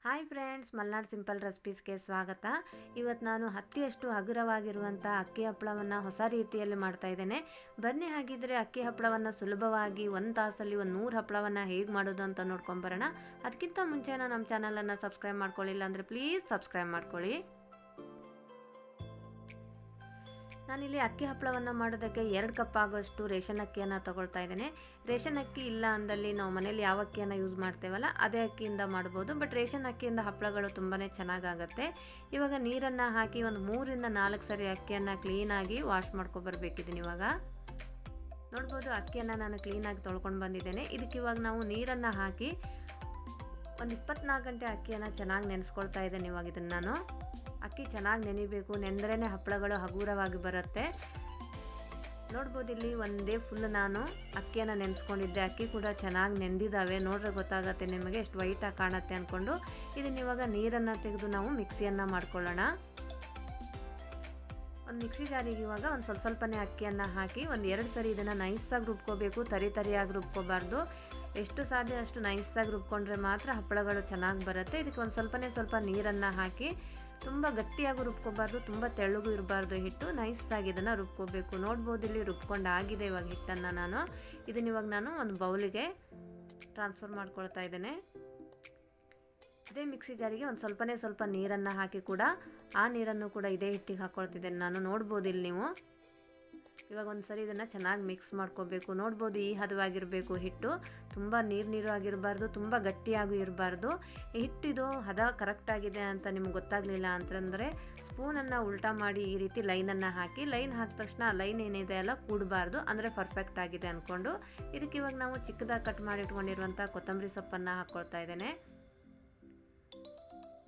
Hi friends, Malnad simple ರೆಸಿಪೀಸ್ಗೆ ಸ್ವಾಗತ. ಇವತ್ತು ನಾನು ಹತ್ತಿಯಷ್ಟು ಹಗುರವಾಗಿರುವಂಥ ಅಕ್ಕಿ ಹಪ್ಪಳವನ್ನು ಹೊಸ ರೀತಿಯಲ್ಲಿ ಮಾಡ್ತಾ ಇದ್ದೇನೆ. ಬನ್ನಿ ಹಾಗಿದ್ರೆ ಅಕ್ಕಿ ಹಪ್ಪಳವನ್ನು ಸುಲಭವಾಗಿ ಒಂದು ತಾಸಲ್ಲಿ 100 ಹಪ್ಪಳವನ್ನು ಹೇಗೆ ಮಾಡೋದು ಅಂತ ನೋಡ್ಕೊಂಬರೋಣ. ಅದಕ್ಕಿಂತ ಮುಂಚೆ ನಮ್ಮ ಚಾನಲನ್ನು ಸಬ್ಸ್ಕ್ರೈಬ್ ಮಾಡ್ಕೊಳ್ಳಿಲ್ಲ ಅಂದರೆ ಪ್ಲೀಸ್ ಸಬ್ಸ್ಕ್ರೈಬ್ ಮಾಡ್ಕೊಳ್ಳಿ. ನಾನಿಲ್ಲಿ ಅಕ್ಕಿ ಹಪ್ಪಳವನ್ನು ಮಾಡೋದಕ್ಕೆ 2 ಕಪ್ ಆಗೋಷ್ಟು ರೇಷನ್ ಅಕ್ಕಿಯನ್ನು ತಗೊಳ್ತಾ ಇದ್ದೇನೆ. ರೇಷನ್ ಅಕ್ಕಿ ಇಲ್ಲ ಅಂದಲ್ಲಿ ನಾವು ಮನೇಲಿ ಯಾವ ಅಕ್ಕಿಯನ್ನು ಯೂಸ್ ಮಾಡ್ತೇವಲ್ಲ ಅದೇ ಅಕ್ಕಿಯಿಂದ ಮಾಡ್ಬೋದು. ಬಟ್ ರೇಷನ್ ಅಕ್ಕಿಯಿಂದ ಹಪ್ಪಳಗಳು ತುಂಬಾ ಚೆನ್ನಾಗಾಗುತ್ತೆ. ಇವಾಗ ನೀರನ್ನು ಹಾಕಿ ಒಂದು 3 ರಿಂದ 4 ಸರಿ ಅಕ್ಕಿಯನ್ನು ಕ್ಲೀನಾಗಿ ವಾಶ್ ಮಾಡ್ಕೊಬರ್ಬೇಕಿದ್ದೀನಿ. ಇವಾಗ ನೋಡ್ಬೋದು, ಅಕ್ಕಿಯನ್ನು ನಾನು ಕ್ಲೀನಾಗಿ ತೊಳ್ಕೊಂಡು ಬಂದಿದ್ದೇನೆ. ಇದಕ್ಕೆ ಇವಾಗ ನಾವು ನೀರನ್ನು ಹಾಕಿ ಒಂದು 24 ಗಂಟೆ ಅಕ್ಕಿಯನ್ನು ಚೆನ್ನಾಗಿ ನೆನೆಸ್ಕೊಳ್ತಾ ಇದ್ದೇನೆ. ಇವಾಗ ಇದನ್ನು ನಾನು ಅಕ್ಕಿ ಚೆನ್ನಾಗಿ ನೆನಿಬೇಕು, ನೆಂದ್ರೇ ಹಪ್ಪಳಗಳು ಹಗುರವಾಗಿ ಬರುತ್ತೆ. ನೋಡ್ಬೋದು, ಇಲ್ಲಿ ಒಂದೇ ಫುಲ್ ನಾನು ಅಕ್ಕಿಯನ್ನು ನೆನೆಸ್ಕೊಂಡಿದ್ದೆ. ಅಕ್ಕಿ ಕೂಡ ಚೆನ್ನಾಗಿ ನೆಂದಿದ್ದಾವೆ. ನೋಡ್ರೆ ಗೊತ್ತಾಗುತ್ತೆ ನಿಮಗೆ ಎಷ್ಟು ವೈಟಾಗಿ ಕಾಣುತ್ತೆ ಅಂದ್ಕೊಂಡು. ಇದನ್ನ ಇವಾಗ ನೀರನ್ನು ತೆಗೆದು ನಾವು ಮಿಕ್ಸಿಯನ್ನು ಮಾಡ್ಕೊಳ್ಳೋಣ. ಒಂದು ಮಿಕ್ಸಿ ಜಾರಿಗೆ ಇವಾಗ ಒಂದು ಸ್ವಲ್ಪನೇ ಅಕ್ಕಿಯನ್ನು ಹಾಕಿ ಒಂದು 2 ಸರಿ ಇದನ್ನು ನೈಸಾಗಿ ರುಬ್ಕೋಬೇಕು. ತರಿಯಾಗಿ ರುಬ್ಕೋಬಾರ್ದು. ಎಷ್ಟು ಸಾಧ್ಯ ಅಷ್ಟು ನೈಸಾಗಿ ರುಬ್ಕೊಂಡ್ರೆ ಮಾತ್ರ ಹಪ್ಪಳಗಳು ಚೆನ್ನಾಗಿ ಬರುತ್ತೆ. ಇದಕ್ಕೆ ಒಂದು ಸ್ವಲ್ಪ ನೀರನ್ನು ಹಾಕಿ ತುಂಬ ಗಟ್ಟಿಯಾಗಿ ರುಬ್ಕೋಬಾರ್ದು, ತುಂಬ ತೆಳ್ಳಗೂ ಇರಬಾರ್ದು. ಹಿಟ್ಟು ನೈಸಾಗಿ ಇದನ್ನು ರುಬ್ಕೋಬೇಕು. ನೋಡ್ಬೋದು, ಇಲ್ಲಿ ರುಬ್ಕೊಂಡು ಆಗಿದೆ ಇವಾಗ ಹಿಟ್ಟನ್ನು. ಇದನ್ನ ಇವಾಗ ನಾನು ಒಂದು ಬೌಲಿಗೆ ಟ್ರಾನ್ಸ್ಫರ್ ಮಾಡ್ಕೊಳ್ತಾ ಇದ್ದೇನೆ. ಇದೇ ಮಿಕ್ಸಿ ಜಾರಿಗೆ ಒಂದು ಸ್ವಲ್ಪ ನೀರನ್ನು ಹಾಕಿ ಕೂಡ ಆ ನೀರನ್ನು ಕೂಡ ಇದೇ ಹಿಟ್ಟಿಗೆ ಹಾಕ್ಕೊಳ್ತಿದ್ದೇನೆ ನಾನು. ನೋಡ್ಬೋದು ಇಲ್ಲಿ ನೀವು ಇವಾಗ ಒಂದು ಸರಿ ಇದನ್ನು ಚೆನ್ನಾಗಿ ಮಿಕ್ಸ್ ಮಾಡ್ಕೋಬೇಕು. ನೋಡ್ಬೋದು, ಈ ಹದವಾಗಿರಬೇಕು ಹಿಟ್ಟು. ತುಂಬ ನೀರು ಆಗಿರಬಾರ್ದು, ತುಂಬ ಗಟ್ಟಿಯಾಗೂ ಇರಬಾರ್ದು. ಈ ಹಿಟ್ಟಿದು ಹದ ಕರೆಕ್ಟಾಗಿದೆ ಅಂತ ನಿಮ್ಗೆ ಗೊತ್ತಾಗಲಿಲ್ಲ ಅಂತಂದರೆ ಸ್ಪೂನನ್ನು ಉಲ್ಟಾ ಮಾಡಿ ಈ ರೀತಿ ಲೈನನ್ನು ಹಾಕಿ, ಲೈನ್ ಹಾಕಿದ ತಕ್ಷಣ ಲೈನ್ ಏನಿದೆ ಅಲ್ಲ ಕೂಡಬಾರ್ದು, ಅಂದರೆ ಪರ್ಫೆಕ್ಟ್ ಆಗಿದೆ ಅಂದ್ಕೊಂಡು. ಇದಕ್ಕೆ ಇವಾಗ ನಾವು ಚಿಕ್ಕದಾಗಿ ಕಟ್ ಮಾಡಿ ಇಟ್ಕೊಂಡಿರುವಂಥ ಕೊತ್ತಂಬರಿ ಸೊಪ್ಪನ್ನು ಹಾಕ್ಕೊಳ್ತಾ ಇದ್ದೇನೆ.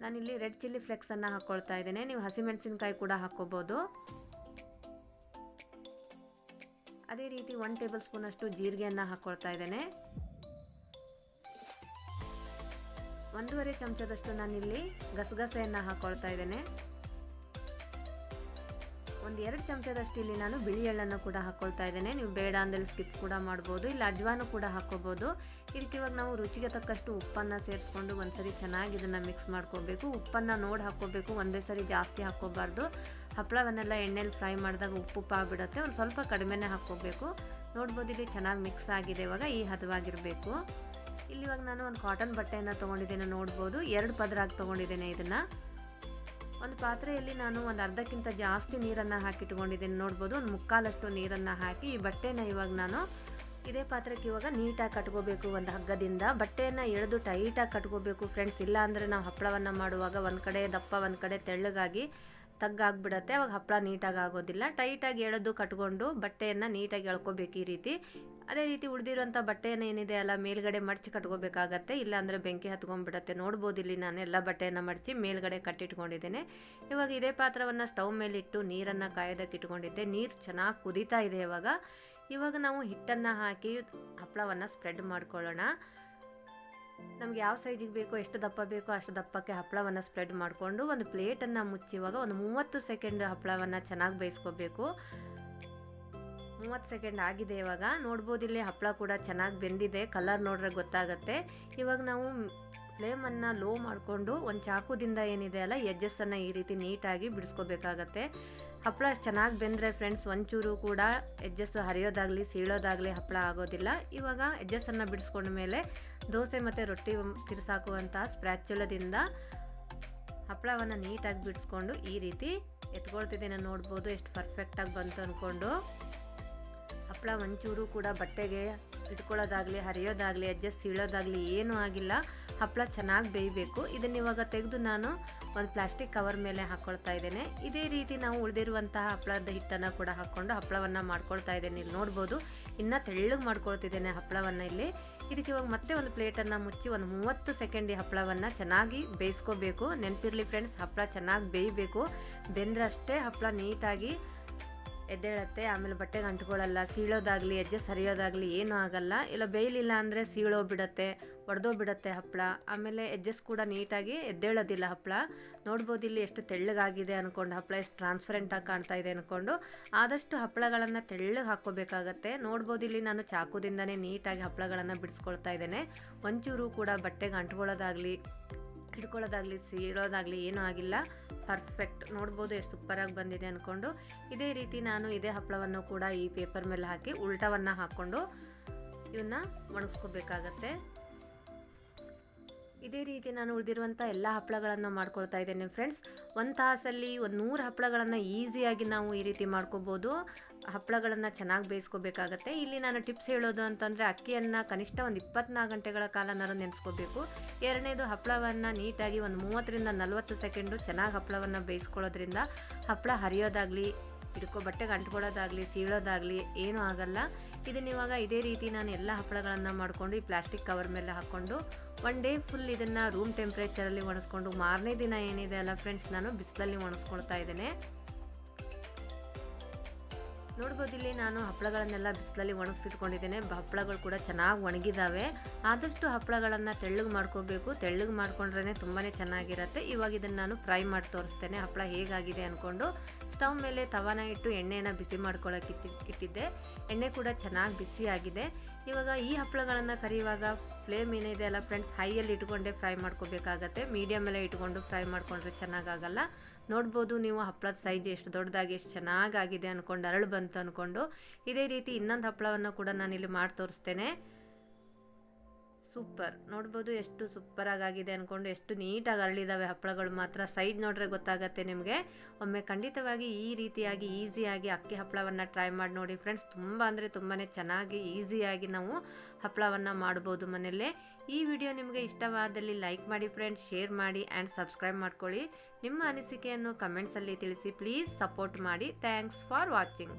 ನಾನಿಲ್ಲಿ ರೆಡ್ ಚಿಲ್ಲಿ ಫ್ಲೆಕ್ಸನ್ನು ಹಾಕ್ಕೊಳ್ತಾ ಇದ್ದೇನೆ. ನೀವು ಹಸಿಮೆಣಸಿನ್ಕಾಯಿ ಕೂಡ ಹಾಕ್ಕೋಬೋದು. ಅದೇ ರೀತಿ 1 ಟೇಬಲ್ ಸ್ಪೂನ್ ಅಷ್ಟು ಜೀರಿಗೆಯನ್ನು ಹಾಕ್ಕೊಳ್ತಾ ಇದ್ದೇನೆ. 1.5 ಚಮಚದಷ್ಟು ನಾನಿಲ್ಲಿ ಗಸಗಸೆಯನ್ನು ಹಾಕ್ಕೊಳ್ತಾ ಇದ್ದೇನೆ. 1-2 ಚಮಚದಷ್ಟು ಇಲ್ಲಿ ನಾನು ಬಿಳಿ ಎಳ್ಳನ್ನು ಕೂಡ ಹಾಕ್ಕೊಳ್ತಾ ಇದ್ದೇನೆ. ನೀವು ಬೇಡ ಅಂದಲ್ಲಿ ಸ್ಕಿಪ್ ಕೂಡ ಮಾಡ್ಬೋದು. ಇಲ್ಲಿ ಅಜ್ವಾನು ಕೂಡ ಹಾಕ್ಕೋಬೋದು. ಇದಕ್ಕೆ ಇವಾಗ ನಾವು ರುಚಿಗೆ ತಕ್ಕಷ್ಟು ಉಪ್ಪನ್ನು ಸೇರಿಸ್ಕೊಂಡು ಒಂದ್ಸರಿ ಚೆನ್ನಾಗಿ ಇದನ್ನು ಮಿಕ್ಸ್ ಮಾಡ್ಕೋಬೇಕು. ಉಪ್ಪನ್ನು ನೋಡಿ ಹಾಕ್ಕೋಬೇಕು, ಒಂದೇ ಸರಿ ಜಾಸ್ತಿ ಹಾಕ್ಕೋಬಾರ್ದು. ಹಪ್ಪಳವನ್ನೆಲ್ಲ ಎಣ್ಣೆಲಿ ಫ್ರೈ ಮಾಡಿದಾಗ ಉಪ್ಪು ಆಗಿಬಿಡುತ್ತೆ. ಒಂದು ಸ್ವಲ್ಪ ಕಡಿಮೆನೇ ಹಾಕ್ಕೋಬೇಕು. ನೋಡ್ಬೋದು, ಇಲ್ಲಿ ಚೆನ್ನಾಗಿ ಮಿಕ್ಸ್ ಆಗಿದೆ. ಇವಾಗ ಈ ಹದವಾಗಿರಬೇಕು. ಇಲ್ಲಿ ಇವಾಗ ನಾನು ಒಂದು ಕಾಟನ್ ಬಟ್ಟೆಯನ್ನು ತೊಗೊಂಡಿದ್ದೇನೆ. ನೋಡ್ಬೋದು, 2 ಪದರಾಗಿ ತೊಗೊಂಡಿದ್ದೇನೆ. ಇದನ್ನು ಒಂದು ಪಾತ್ರೆಯಲ್ಲಿ ನಾನು ಒಂದು ಅರ್ಧಕ್ಕಿಂತ ಜಾಸ್ತಿ ನೀರನ್ನು ಹಾಕಿಟ್ಕೊಂಡಿದ್ದೇನೆ. ನೋಡ್ಬೋದು, ಒಂದು 3/4 ನೀರನ್ನು ಹಾಕಿ ಈ ಬಟ್ಟೆನ ಇವಾಗ ನಾನು ಇದೇ ಪಾತ್ರಕ್ಕೆ ಇವಾಗ ನೀಟಾಗಿ ಕಟ್ಕೋಬೇಕು. ಒಂದು ಹಗ್ಗದಿಂದ ಬಟ್ಟೆಯನ್ನು ಎಳೆದು ಟೈಟಾಗಿ ಕಟ್ಕೋಬೇಕು ಫ್ರೆಂಡ್ಸ್. ಇಲ್ಲ ಅಂದರೆ ನಾವು ಹಪ್ಪಳವನ್ನು ಮಾಡುವಾಗ ಒಂದು ಕಡೆ ದಪ್ಪ ಒಂದು ಕಡೆ ತೆಳ್ಳಗಾಗಿ ತಗ್ಗಾಗ್ಬಿಡತ್ತೆ. ಅವಾಗ ಹಪ್ಪಳ ನೀಟಾಗಿ ಆಗೋದಿಲ್ಲ. ಟೈಟಾಗಿ ಎಳೆದು ಕಟ್ಕೊಂಡು ಬಟ್ಟೆಯನ್ನು ನೀಟಾಗಿ ಎಳ್ಕೋಬೇಕು ಈ ರೀತಿ. ಅದೇ ರೀತಿ ಉಳಿದಿರೋಂಥ ಬಟ್ಟೆಯನ್ನು ಏನಿದೆ ಅಲ್ಲ ಮೇಲ್ಗಡೆ ಮಡಚಿ ಕಟ್ಕೋಬೇಕಾಗತ್ತೆ, ಇಲ್ಲಾಂದರೆ ಬೆಂಕಿ ಹತ್ಕೊಂಡ್ಬಿಡತ್ತೆ. ನೋಡ್ಬೋದು, ಇಲ್ಲಿ ನಾನು ಎಲ್ಲ ಬಟ್ಟೆಯನ್ನು ಮಡಚಿ ಮೇಲ್ಗಡೆ ಕಟ್ಟಿಟ್ಕೊಂಡಿದ್ದೇನೆ. ಇವಾಗ ಇದೇ ಪಾತ್ರವನ್ನು ಸ್ಟವ್ ಮೇಲಿಟ್ಟು ನೀರನ್ನು ಕಾಯೋದಕ್ಕೆ ಇಟ್ಕೊಂಡಿದ್ದೆ. ನೀರು ಚೆನ್ನಾಗಿ ಕುದೀತಾ ಇದೆ. ಇವಾಗ ನಾವು ಹಿಟ್ಟನ್ನು ಹಾಕಿ ಹಪ್ಪಳವನ್ನು ಸ್ಪ್ರೆಡ್ ಮಾಡ್ಕೊಳ್ಳೋಣ. ನಮ್ಗೆ ಯಾವ ಸೈಜಿಗೆ ಬೇಕೋ, ಎಷ್ಟು ದಪ್ಪ ಬೇಕೋ ಅಷ್ಟು ದಪ್ಪಕ್ಕೆ ಹಪ್ಪಳವನ್ನು ಸ್ಪ್ರೆಡ್ ಮಾಡಿಕೊಂಡು ಒಂದು ಪ್ಲೇಟನ್ನು ಮುಚ್ಚಿ ಇವಾಗ ಒಂದು 30 ಸೆಕೆಂಡ್ ಹಪ್ಪಳವನ್ನು ಚೆನ್ನಾಗಿ ಬೇಯಿಸ್ಕೋಬೇಕು. 30 ಸೆಕೆಂಡ್ ಆಗಿದೆ. ಇವಾಗ ನೋಡ್ಬೋದು, ಇಲ್ಲಿ ಹಪ್ಪಳ ಕೂಡ ಚೆನ್ನಾಗಿ ಬೆಂದಿದೆ. ಕಲರ್ ನೋಡ್ರೆ ಗೊತ್ತಾಗುತ್ತೆ. ಇವಾಗ ನಾವು ಫ್ಲೇಮನ್ನು ಲೋ ಮಾಡಿಕೊಂಡು ಒಂದು ಚಾಕುದಿಂದ ಏನಿದೆ ಅಲ್ಲ ಎಡ್ಜಸ್ಸನ್ನು ಈ ರೀತಿ ನೀಟಾಗಿ ಬಿಡಿಸ್ಕೋಬೇಕಾಗತ್ತೆ. ಹಪ್ಪಳ ಚೆನ್ನಾಗಿ ಬೆಂದರೆ ಫ್ರೆಂಡ್ಸ್ ಒಂಚೂರು ಕೂಡ ಎಡ್ಜಸ್ ಹರಿಯೋದಾಗಲಿ ಸೀಳೋದಾಗಲಿ ಹಪ್ಪಳ ಆಗೋದಿಲ್ಲ. ಇವಾಗ ಎಡ್ಜಸ್ಸನ್ನು ಬಿಡಿಸ್ಕೊಂಡ ಮೇಲೆ ದೋಸೆ ಮತ್ತು ರೊಟ್ಟಿ ತಿರ್ಸಾಕುವಂಥ ಸ್ಪ್ರ್ಯಾಚುಲದಿಂದ ಹಪ್ಪಳವನ್ನು ನೀಟಾಗಿ ಬಿಡಿಸ್ಕೊಂಡು ಈ ರೀತಿ ಎತ್ಕೊಳ್ತಿದ್ದೇನೆ. ನೋಡ್ಬೋದು ಎಷ್ಟು ಪರ್ಫೆಕ್ಟಾಗಿ ಬಂತು ಅಂದ್ಕೊಂಡು. ಹಪ್ಪಳ ಒಂಚೂರು ಕೂಡ ಬಟ್ಟೆಗೆ ಇಟ್ಕೊಳ್ಳೋದಾಗಲಿ ಹರಿಯೋದಾಗಲಿ ಎಡ್ಜಸ್ ಸೀಳೋದಾಗಲಿ ಏನೂ ಆಗಿಲ್ಲ. ಹಪ್ಪಳ ಚೆನ್ನಾಗಿ ಬೇಯಬೇಕು. ಇದನ್ನು ಇವಾಗ ತೆಗೆದು ನಾನು ಒಂದು ಪ್ಲಾಸ್ಟಿಕ್ ಕವರ್ ಮೇಲೆ ಹಾಕ್ಕೊಳ್ತಾ ಇದ್ದೇನೆ. ಇದೇ ರೀತಿ ನಾವು ಉಳಿದಿರುವಂತಹ ಹಪ್ಪಳದ ಹಿಟ್ಟನ್ನು ಕೂಡ ಹಾಕ್ಕೊಂಡು ಹಪ್ಪಳವನ್ನು ಮಾಡ್ಕೊಳ್ತಾ ಇದ್ದೇನೆ. ಇಲ್ಲಿ ನೋಡ್ಬೋದು, ಇನ್ನೂ ತೆಳ್ಳಗೆ ಮಾಡ್ಕೊಳ್ತಿದ್ದೇನೆ ಹಪ್ಪಳವನ್ನು. ಇಲ್ಲಿ ಇದಕ್ಕೆ ಇವಾಗ ಮತ್ತೆ ಒಂದು ಪ್ಲೇಟನ್ನು ಮುಚ್ಚಿ ಒಂದು 30 ಸೆಕೆಂಡ್ ಈ ಹಪ್ಪಳವನ್ನು ಚೆನ್ನಾಗಿ ಬೇಯಿಸ್ಕೋಬೇಕು. ನೆನಪಿರಲಿ ಫ್ರೆಂಡ್ಸ್, ಹಪ್ಪಳ ಚೆನ್ನಾಗಿ ಬೇಯಬೇಕು. ಬೆಂದ್ರೆ ಅಷ್ಟೇ ಹಪ್ಪಳ ನೀಟಾಗಿ ಎದ್ದೇಳತ್ತೆ. ಆಮೇಲೆ ಬಟ್ಟೆಗೆ ಅಂಟ್ಕೊಳ್ಳಲ್ಲ, ಸೀಳೋದಾಗಲಿ ಎಡ್ಜಸ್ ಹರಿಯೋದಾಗಲಿ ಏನೂ ಆಗಲ್ಲ. ಇಲ್ಲ ಬೇಯಲಿಲ್ಲ ಅಂದರೆ ಸೀಳೋಗ್ಬಿಡತ್ತೆ, ಒಡೆದೋಗ್ಬಿಡತ್ತೆ ಹಪ್ಪಳ. ಆಮೇಲೆ ಎಡ್ಜಸ್ ಕೂಡ ನೀಟಾಗಿ ಎದ್ದೇಳೋದಿಲ್ಲ ಹಪ್ಪಳ. ನೋಡ್ಬೋದು, ಇಲ್ಲಿ ಎಷ್ಟು ತೆಳ್ಳಗಾಗಿದೆ ಅಂದ್ಕೊಂಡು, ಹಪ್ಪಳ ಎಷ್ಟು ಟ್ರಾನ್ಸ್ಪರೆಂಟಾಗಿ ಕಾಣ್ತಾ ಇದೆ ಅಂದ್ಕೊಂಡು. ಆದಷ್ಟು ಹಪ್ಪಳಗಳನ್ನು ತೆಳ್ಳಗೆ ಹಾಕ್ಕೋಬೇಕಾಗತ್ತೆ. ನೋಡ್ಬೋದು, ಇಲ್ಲಿ ನಾನು ಚಾಕುದಿಂದನೇ ನೀಟಾಗಿ ಹಪ್ಪಳಗಳನ್ನು ಬಿಡಿಸ್ಕೊಳ್ತಾ ಇದ್ದೇನೆ. ಒಂಚೂರು ಕೂಡ ಬಟ್ಟೆಗೆ ಅಂಟ್ಕೊಳ್ಳೋದಾಗಲಿ ಹಿಡ್ಕೊಳ್ಳೋದಾಗಲಿ ಸೀಳೋದಾಗಲಿ ಏನೂ ಆಗಿಲ್ಲ. ಪರ್ಫೆಕ್ಟ್. ನೋಡ್ಬೋದು ಎಷ್ಟು ಸೂಪರಾಗಿ ಬಂದಿದೆ ಅಂದ್ಕೊಂಡು. ಇದೇ ರೀತಿ ನಾನು ಇದೇ ಹಪ್ಪಳವನ್ನು ಕೂಡ ಈ ಪೇಪರ್ ಮೇಲೆ ಹಾಕಿ ಉಲ್ಟವನ್ನು ಹಾಕ್ಕೊಂಡು ಇವನ್ನ ಒಣಗಿಸ್ಕೋಬೇಕಾಗತ್ತೆ. ಇದೇ ರೀತಿ ನಾನು ಉಳಿದಿರುವಂಥ ಎಲ್ಲ ಹಪ್ಪಳಗಳನ್ನು ಮಾಡ್ಕೊಳ್ತಾ ಇದ್ದೇನೆ ಫ್ರೆಂಡ್ಸ್. ಒಂದು ತಾಸಲ್ಲಿ 100 ಹಪ್ಪಳಗಳನ್ನು ಈಸಿಯಾಗಿ ನಾವು ಈ ರೀತಿ ಮಾಡ್ಕೋಬೋದು. ಹಪ್ಪಳಗಳನ್ನು ಚೆನ್ನಾಗಿ ಬೇಯಿಸ್ಕೋಬೇಕಾಗತ್ತೆ. ಇಲ್ಲಿ ನಾನು ಟಿಪ್ಸ್ ಹೇಳೋದು ಅಂತಂದರೆ ಅಕ್ಕಿಯನ್ನು ಕನಿಷ್ಠ ಒಂದು 24 ಗಂಟೆಗಳ ಕಾಲನಾರು ನೆನೆಸ್ಕೋಬೇಕು. ಎರಡನೇದು ಹಪ್ಪಳವನ್ನು ನೀಟಾಗಿ ಒಂದು 30ರಿಂದ 40 ಸೆಕೆಂಡು ಚೆನ್ನಾಗಿ ಹಪ್ಪಳವನ್ನು ಬೇಯಿಸ್ಕೊಳ್ಳೋದ್ರಿಂದ ಹಪ್ಪಳ ಹರಿಯೋದಾಗಲಿ ಬಟ್ಟೆಗೆ ಅಂಟ್ಕೊಳ್ಳೋದಾಗಲಿ ಸೀಳೋದಾಗಲಿ ಏನೂ ಆಗಲ್ಲ. ಇದನ್ನ ಇವಾಗ ಇದೇ ರೀತಿ ನಾನು ಎಲ್ಲ ಹಪ್ಪಳಗಳನ್ನು ಮಾಡಿಕೊಂಡು ಈ ಪ್ಲಾಸ್ಟಿಕ್ ಕವರ್ ಮೇಲೆ ಹಾಕ್ಕೊಂಡು 1 ಡೇ ಫುಲ್ ಇದನ್ನು ರೂಮ್ ಟೆಂಪ್ರೇಚರಲ್ಲಿ ಒಣಗಿಸ್ಕೊಂಡು ಮಾರನೇ ದಿನ ಏನಿದೆ ಅಲ್ಲ ಫ್ರೆಂಡ್ಸ್, ನಾನು ಬಿಸಿಲಲ್ಲಿ ಒಣಗಿಸ್ಕೊಳ್ತಾ ಇದ್ದೇನೆ. ನೋಡ್ಬೋದು ಇಲ್ಲಿ ನಾನು ಹಪ್ಪಳಗಳನ್ನೆಲ್ಲ ಬಿಸಿಲಲ್ಲಿ ಒಣಗಿಸಿಟ್ಕೊಂಡಿದ್ದೇನೆ. ಹಪ್ಪಳಗಳು ಕೂಡ ಚೆನ್ನಾಗಿ ಒಣಗಿದ್ದಾವೆ. ಆದಷ್ಟು ಹಪ್ಪಳಗಳನ್ನು ತೆಳ್ಳಗೆ ಮಾಡ್ಕೋಬೇಕು. ತೆಳ್ಳಗೆ ಮಾಡ್ಕೊಂಡ್ರೆ ತುಂಬಾ ಚೆನ್ನಾಗಿರುತ್ತೆ. ಇವಾಗ ಇದನ್ನು ನಾನು ಫ್ರೈ ಮಾಡಿ ತೋರಿಸ್ತೇನೆ ಹಪ್ಪಳ ಹೇಗಾಗಿದೆ ಅಂದ್ಕೊಂಡು. ಸ್ಟವ್ ಮೇಲೆ ತವಾನ ಇಟ್ಟು ಎಣ್ಣೆಯನ್ನು ಬಿಸಿ ಮಾಡ್ಕೊಳ್ಳೋಕೆ ಇಟ್ಟಿದ್ದೆ. ಎಣ್ಣೆ ಕೂಡ ಚೆನ್ನಾಗಿ ಬಿಸಿ ಆಗಿದೆ. ಇವಾಗ ಈ ಹಪ್ಪಳಗಳನ್ನು ಕರಿಯುವಾಗ ಫ್ಲೇಮ್ ಏನಿದೆ ಅಲ್ಲ ಫ್ರೆಂಡ್ಸ್, ಹೈಯಲ್ಲಿ ಇಟ್ಕೊಂಡೇ ಫ್ರೈ ಮಾಡ್ಕೋಬೇಕಾಗತ್ತೆ. ಮೀಡಿಯಮಲ್ಲೇ ಇಟ್ಕೊಂಡು ಫ್ರೈ ಮಾಡ್ಕೊಂಡ್ರೆ ಚೆನ್ನಾಗಾಗಲ್ಲ. ನೋಡ್ಬೋದು ನೀವು ಹಪ್ಪಳದ ಸೈಜ್ ಎಷ್ಟು ದೊಡ್ಡದಾಗಿ ಎಷ್ಟು ಚೆನ್ನಾಗಾಗಿದೆ ಅಂದ್ಕೊಂಡು ಅರಳು ಬಂತು ಅಂದ್ಕೊಂಡು. ಇದೇ ರೀತಿ ಇನ್ನೊಂದು ಹಪ್ಪಳವನ್ನು ಕೂಡ ನಾನಿಲ್ಲಿ ಮಾಡಿ ತೋರಿಸ್ತೇನೆ. ಸೂಪರ್. ನೋಡ್ಬೋದು ಎಷ್ಟು ಸೂಪರಾಗಿದೆ ಅಂದ್ಕೊಂಡು. ಎಷ್ಟು ನೀಟಾಗಿ ಅರಳಿದಾವೆ ಹಪ್ಪಳಗಳು ಮಾತ್ರ. ಸೈಜ್ ನೋಡ್ರೆ ಗೊತ್ತಾಗತ್ತೆ ನಿಮಗೆ. ಒಮ್ಮೆ ಖಂಡಿತವಾಗಿ ಈ ರೀತಿಯಾಗಿ ಈಸಿಯಾಗಿ ಅಕ್ಕಿ ಹಪ್ಪಳವನ್ನು ಟ್ರೈ ಮಾಡಿ ನೋಡಿ ಫ್ರೆಂಡ್ಸ್. ತುಂಬ ಅಂದರೆ ತುಂಬಾ ಚೆನ್ನಾಗಿ ಈಸಿಯಾಗಿ ನಾವು ಹಪ್ಪಳವನ್ನು ಮಾಡ್ಬೋದು ಮನೆಯಲ್ಲೇ. ಈ ವಿಡಿಯೋ ನಿಮಗೆ ಇಷ್ಟವಾದಲ್ಲಿ ಲೈಕ್ ಮಾಡಿ ಫ್ರೆಂಡ್ಸ್, ಶೇರ್ ಮಾಡಿ ಆ್ಯಂಡ್ ಸಬ್ಸ್ಕ್ರೈಬ್ ಮಾಡ್ಕೊಳ್ಳಿ. ನಿಮ್ಮ ಅನಿಸಿಕೆಯನ್ನು ಕಮೆಂಟ್ಸಲ್ಲಿ ತಿಳಿಸಿ. ಪ್ಲೀಸ್ ಸಪೋರ್ಟ್ ಮಾಡಿ. Thanks for watching.